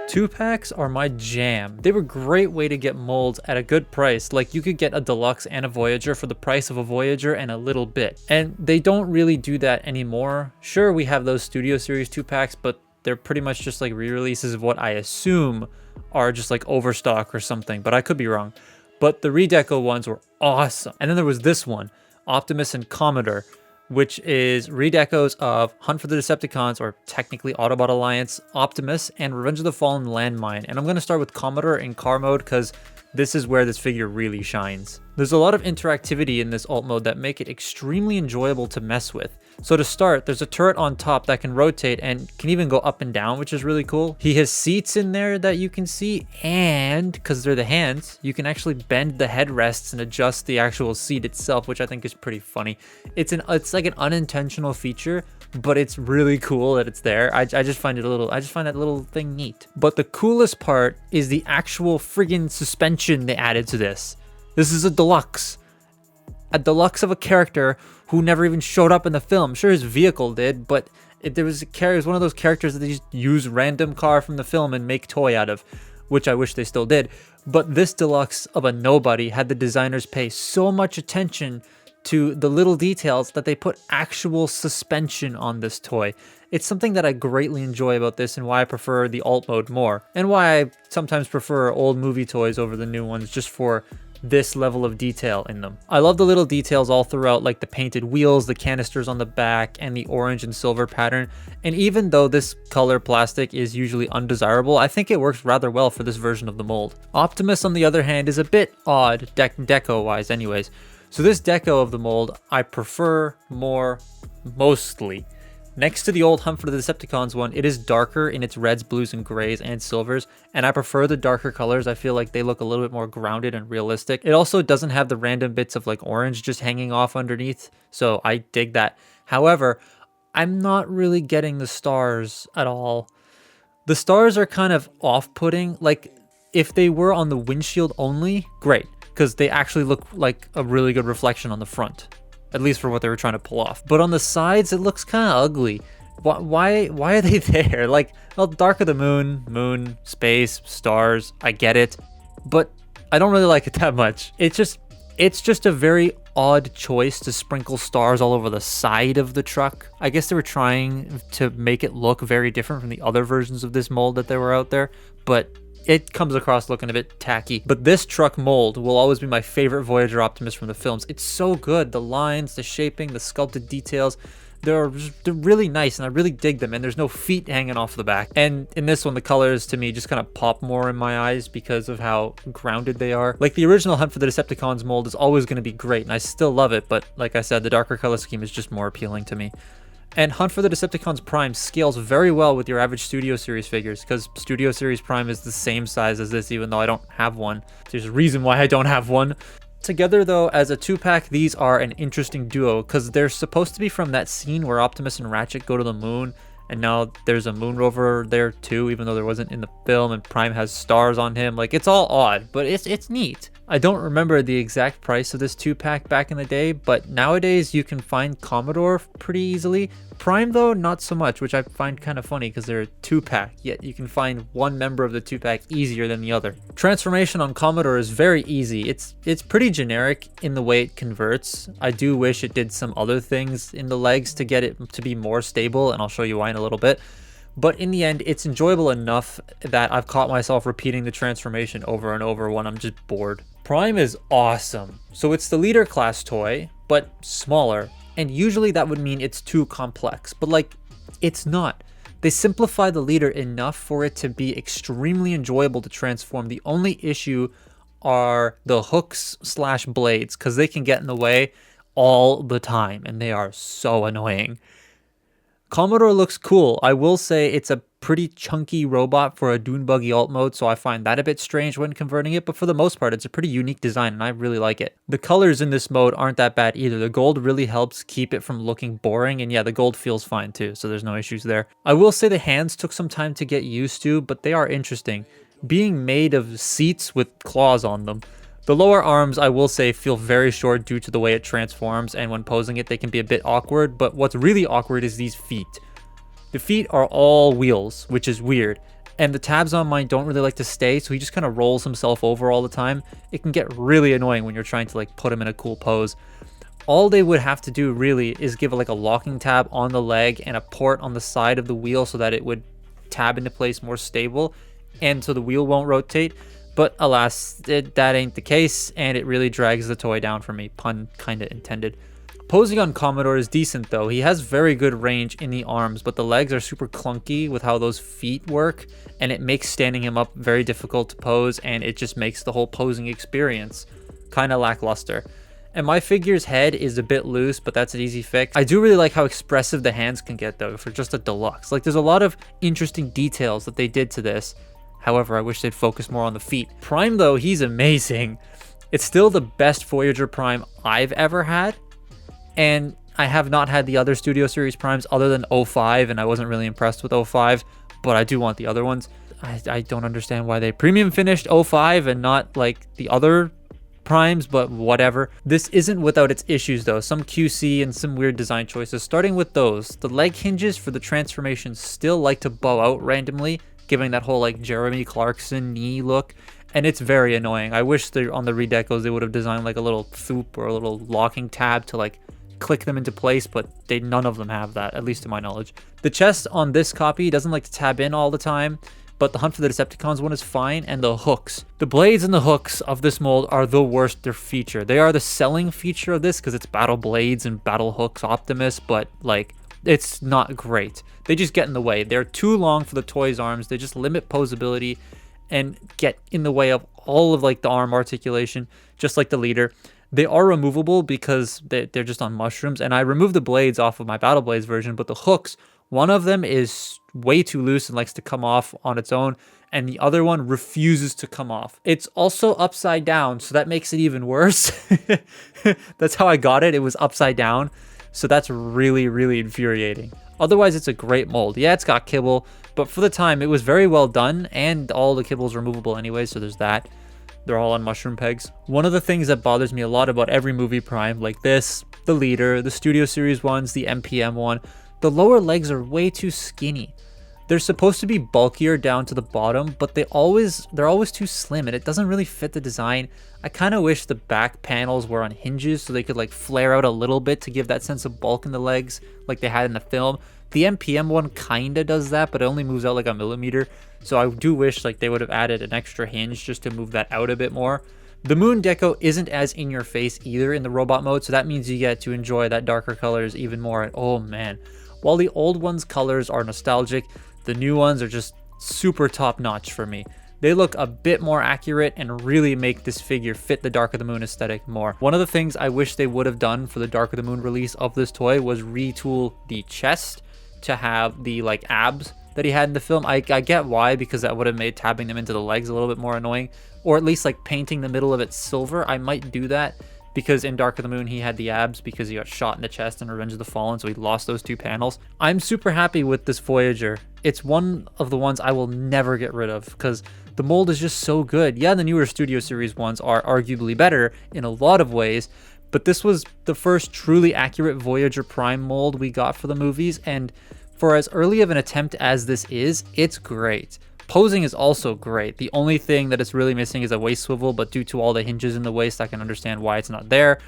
Two-packs are my jam. They were a great way to get molds at a good price. Like, you could get a deluxe and a Voyager for the price of a Voyager and a little bit. And they don't really do that anymore. Sure, we have those Studio Series 2-packs, but they're pretty much just like re-releases of what I assume are just like overstock or something, but I could be wrong. But the Redeco ones were awesome. And then there was this one, Optimus and Commodore, which is redecos of Hunt for the Decepticons, or technically Autobot Alliance, Optimus, and Revenge of the Fallen Landmine. And I'm going to start with Commodore in car mode because this is where this figure really shines. There's a lot of interactivity in this alt mode that make it extremely enjoyable to mess with. So to start, there's a turret on top that can rotate and can even go up and down, which is really cool. He has seats in there that you can see, and because they're the hands, you can actually bend the headrests and adjust the actual seat itself, which I think is pretty funny. It's like an unintentional feature, but it's really cool that it's there. I just find that little thing neat. But the coolest part is the actual friggin' suspension they added to this. This is a deluxe of a character who never even showed up in the film. Sure, his vehicle did, but it was one of those characters that they just use random car from the film and make toy out of, which I wish they still did. But this deluxe of a nobody had the designers pay so much attention to the little details that they put actual suspension on this toy. It's something that I greatly enjoy about this and why I prefer the alt mode more, and why I sometimes prefer old movie toys over the new ones just for this level of detail in them. I love the little details all throughout, like the painted wheels, the canisters on the back, and the orange and silver pattern. And even though this color plastic is usually undesirable, I think it works rather well for this version of the mold. Optimus, on the other hand, is a bit odd, deco wise anyways. So this deco of the mold, I prefer more mostly. Next to the old Hunt for the Decepticons one, it is darker in its reds, blues, and grays, and silvers, and I prefer the darker colors. I feel like they look a little bit more grounded and realistic. It also doesn't have the random bits of like orange just hanging off underneath, so I dig that. However, I'm not really getting the stars at all. The stars are kind of off-putting. Like, if they were on the windshield only, great, because they actually look like a really good reflection on the front. At least for what they were trying to pull off. But on the sides, it looks kind of ugly. Why are they there? Like, well, dark of the moon, space, stars, I get it. But I don't really like it that much. It's just a very odd choice to sprinkle stars all over the side of the truck. I guess they were trying to make it look very different from the other versions of this mold that they were out there. But it comes across looking a bit tacky. But this truck mold will always be my favorite Voyager Optimus from the films. It's so good. The lines, the shaping, the sculpted details, they're really nice, and I really dig them, and there's no feet hanging off the back. And in this one, the colors to me just kind of pop more in my eyes because of how grounded they are. Like, the original Hunt for the Decepticons mold is always going to be great, and I still love it, but like I said, the darker color scheme is just more appealing to me. And Hunt for the Decepticons Prime scales very well with your average Studio Series figures, because Studio Series Prime is the same size as this, even though I don't have one. There's a reason why I don't have one. Together, though, as a 2-pack, these are an interesting duo, because they're supposed to be from that scene where Optimus and Ratchet go to the moon, and now there's a moon rover there too, even though there wasn't in the film, and Prime has stars on him. Like, it's all odd, but it's neat. I don't remember the exact price of this 2-pack back in the day, but nowadays you can find Commodore pretty easily. Prime, though, not so much, which I find kind of funny because they're a 2-pack, yet you can find one member of the 2-pack easier than the other. Transformation on Commodore is very easy. It's pretty generic in the way it converts. I do wish it did some other things in the legs to get it to be more stable, and I'll show you why in a little bit. But in the end, it's enjoyable enough that I've caught myself repeating the transformation over and over when I'm just bored. Prime is awesome. So it's the leader class toy, but smaller. And usually that would mean it's too complex, but like, it's not. They simplify the leader enough for it to be extremely enjoyable to transform. The only issue are the hooks / blades, because they can get in the way all the time, and they are so annoying. Commodore looks cool. I will say it's a pretty chunky robot for a dune buggy alt mode, so I find that a bit strange when converting it, but for the most part, it's a pretty unique design, and I really like it. The colors in this mode aren't that bad either. The gold really helps keep it from looking boring, and yeah, the gold feels fine too, so there's no issues there. I will say the hands took some time to get used to, but they are interesting. Being made of seats with claws on them. The lower arms, I will say, feel very short due to the way it transforms, and when posing it, they can be a bit awkward, but what's really awkward is these feet. The feet are all wheels, which is weird, and the tabs on mine don't really like to stay, so he just kind of rolls himself over all the time. It can get really annoying when you're trying to like put him in a cool pose. All they would have to do really is give like a locking tab on the leg and a port on the side of the wheel so that it would tab into place more stable, and so the wheel won't rotate. But alas, that ain't the case, and it really drags the toy down for me, pun kinda intended. Posing on Commodore is decent though. He has very good range in the arms, but the legs are super clunky with how those feet work, and it makes standing him up very difficult to pose, and it just makes the whole posing experience kinda lackluster. And my figure's head is a bit loose, but that's an easy fix. I do really like how expressive the hands can get though for just a deluxe. Like, there's a lot of interesting details that they did to this. However, I wish they'd focus more on the feet. Prime though, he's amazing. It's still the best Voyager Prime I've ever had. And I have not had the other Studio Series Primes other than 05, and I wasn't really impressed with 05, but I do want the other ones. I don't understand why they premium finished 05 and not like the other Primes, but whatever. This isn't without its issues though. Some QC and some weird design choices. Starting with those, the leg hinges for the transformations still like to bow out randomly, giving that whole like Jeremy Clarkson knee look, and it's very annoying. I wish on the Redecos they would have designed like a little thoop or a little locking tab to like click them into place, but none of them have that, at least to my knowledge. The chest on this copy doesn't like to tab in all the time, but the Hunt for the Decepticons one is fine, and the hooks. The blades and the hooks of this mold are the worst feature. They are the selling feature of this because it's Battle Blades and Battle Hooks Optimus, but like, it's not great. They just get in the way. They're too long for the toy's arms. They just limit posability and get in the way of all of like the arm articulation, just like the leader. They are removable because they're just on mushrooms, and I removed the blades off of my Battle Blades version, but the hooks, one of them is way too loose and likes to come off on its own, and the other one refuses to come off. It's also upside down, so that makes it even worse. That's how I got it. It was upside down, so that's really, really infuriating. Otherwise, it's a great mold. Yeah, it's got kibble, but for the time, it was very well done, and all the kibble's removable anyway, so there's that. They're all on mushroom pegs. One of the things that bothers me a lot about every movie Prime, like this, the Leader, the Studio Series ones, the MPM one, the lower legs are way too skinny. They're supposed to be bulkier down to the bottom, but they're always too slim, and it doesn't really fit the design. I kind of wish the back panels were on hinges so they could like flare out a little bit to give that sense of bulk in the legs like they had in the film. The MPM one kinda does that, but it only moves out like a millimeter. So I do wish like they would have added an extra hinge just to move that out a bit more. The Moon Deco isn't as in your face either in the robot mode, so that means you get to enjoy that darker colors even more. And oh man, while the old ones' colors are nostalgic, the new ones are just super top notch for me. They look a bit more accurate and really make this figure fit the Dark of the Moon aesthetic more. One of the things I wish they would have done for the Dark of the Moon release of this toy was retool the chest to have the like abs that he had in the film. I get why, because that would have made tabbing them into the legs a little bit more annoying, or at least like painting the middle of it silver. I might do that because in Dark of the Moon he had the abs because he got shot in the chest in Revenge of the Fallen, so he lost those two panels. I'm super happy with this Voyager. It's one of the ones I will never get rid of because the mold is just so good. Yeah, the newer Studio Series ones are arguably better in a lot of ways, but this was the first truly accurate Voyager Prime mold we got for the movies, and for as early of an attempt as this is, it's great. Posing is also great. The only thing that it's really missing is a waist swivel, but due to all the hinges in the waist, I can understand why it's not there.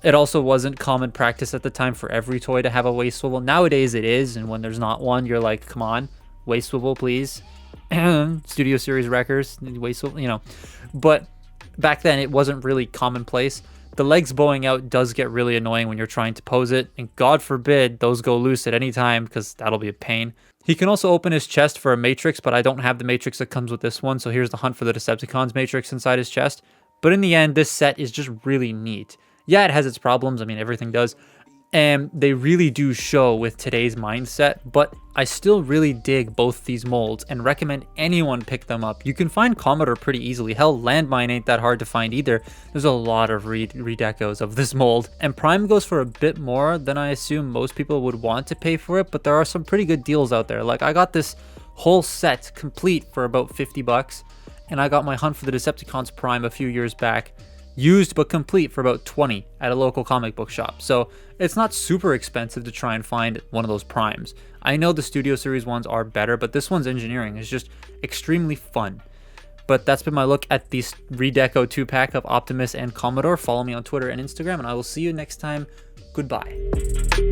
It also wasn't common practice at the time for every toy to have a waist swivel. Nowadays it is, and when there's not one, you're like, come on, waist swivel, please. Studio Series wreckers, waist swivel, you know. But back then it wasn't really commonplace. The legs bowing out does get really annoying when you're trying to pose it, and God forbid those go loose at any time because that'll be a pain. He can also open his chest for a matrix, but I don't have the matrix that comes with this one, so here's the Hunt for the Decepticons matrix inside his chest. But in the end, this set is just really neat. Yeah, it has its problems. I mean, everything does. and they really do show with today's mindset, but I still really dig both these molds and recommend anyone pick them up. You can find Commodore pretty easily. Hell, Landmine ain't that hard to find either. There's a lot of redecos of this mold, and Prime goes for a bit more than I assume most people would want to pay for it, but there are some pretty good deals out there. Like, I got this whole set complete for about 50 bucks, and I got my Hunt for the Decepticons Prime a few years back, used but complete, for about 20 at a local comic book shop. So it's not super expensive to try and find one of those primes. I know the Studio Series ones are better, but this one's engineering is just extremely fun. But that's been my look at these Redeco 2-pack of Optimus and Commodore. Follow me on Twitter and Instagram, and I will see you next time. Goodbye.